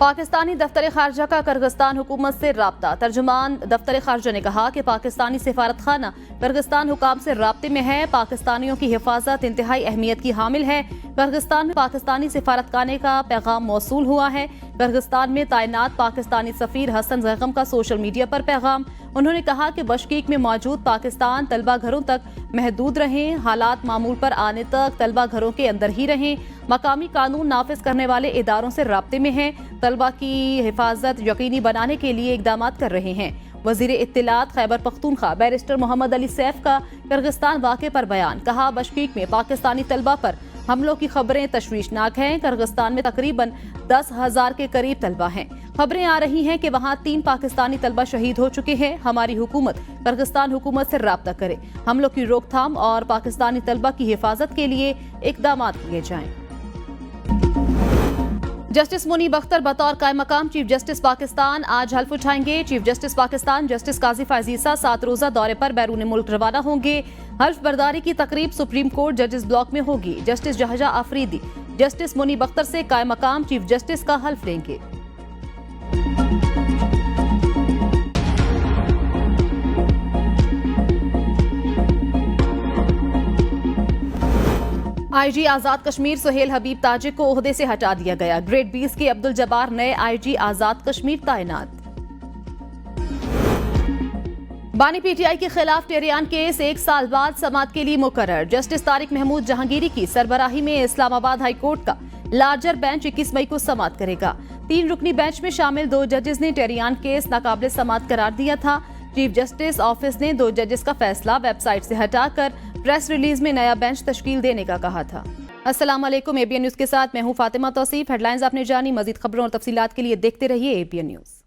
पाकिस्तानी दफ्तर खारजा का किर्गिस्तान हुकूमत से राब्ता। तर्जुमान दफ्तर खारजा ने कहा कि पाकिस्तानी सिफारत खाना किर्गिस्तान हुकाम से राब्ते में है। पाकिस्तानियों की हिफाजत इंतहाई अहमियत की हामिल है। किर्गिस्तान में पाकिस्तानी सिफारत खाने का पैगाम मौसूल हुआ है। किर्गिस्तान में तैनात पाकिस्तानी सफीर हसन ज़ैगम का सोशल मीडिया पर पैगाम। उन्होंने कहा कि बशकीक में मौजूद पाकिस्तान तलबा घरों तक महदूद रहें। हालात मामूल पर आने तक तलबा घरों के अंदर ही रहें। मकामी कानून नाफिज करने वाले इदारों से राब्ते में हैं। तलबा की हिफाजत यकीनी बनाने के लिए इकदाम कर रहे हैं। वजीर इत्तिलात खैबर पख्तूनख्वा बैरिस्टर मोहम्मद अली सैफ का किर्गिस्तान वाक़े पर बयान। कहा, बशकीक में पाकिस्तानी तलबा पर हमलों की खबरें तशवीशनाक हैं। किर्गिस्तान में तकरीबन 10,000 के करीब तलबा हैं। खबरें आ रही हैं कि वहां 3 पाकिस्तानी तलबा शहीद हो चुके हैं। हमारी हुकूमत किर्गिस्तान हुकूमत से राब्ता करे, हमलों की रोकथाम और पाकिस्तानी तलबा की हिफाजत के लिए इकदाम किए जाएं। जस्टिस मुनीब अख्तर बतौर कायम मकाम चीफ जस्टिस पाकिस्तान आज हल्फ उठाएंगे। चीफ जस्टिस पाकिस्तान जस्टिस काजी फायजीसा 7 रोजा दौरे पर बैरून मुल्क रवाना होंगे। हल्फ बर्दारी की तकरीब सुप्रीम कोर्ट जजेस ब्लॉक में होगी। जस्टिस जहाजा आफरीदी जस्टिस मुनीब अख्तर से कायम मकाम चीफ जस्टिस का हल्फ लेंगे। आईजी आजाद कश्मीर सुहेल हबीब ताजिक को ओहदे से हटा दिया गया। ग्रेड 20 के अब्दुल जब्बार नए आईजी आजाद कश्मीर तैनात। बानी पीटीआई के खिलाफ टेरियान केस 1 साल बाद समाअत के लिए मुकर्रर। जस्टिस तारिक महमूद जहांगीरी की सरबराही में इस्लामाबाद हाई कोर्ट का लार्जर बेंच 21 मई को समाअत करेगा। 3 रुकनी बेंच में शामिल 2 जजेस ने टेरियान केस नाकाबिल समाअत करार दिया था। चीफ जस्टिस ऑफिस ने 2 जजेस का फैसला वेबसाइट से हटाकर प्रेस रिलीज में नया बेंच तश्कील देने का कहा था। अस्सलाम वालेकुम, एबीएन न्यूज के साथ मैं हूं फातिमा तौसीफ। हेडलाइंस आपने जानी। मजीद खबरों और तफसीलात के लिए देखते रहिए एबीएन न्यूज।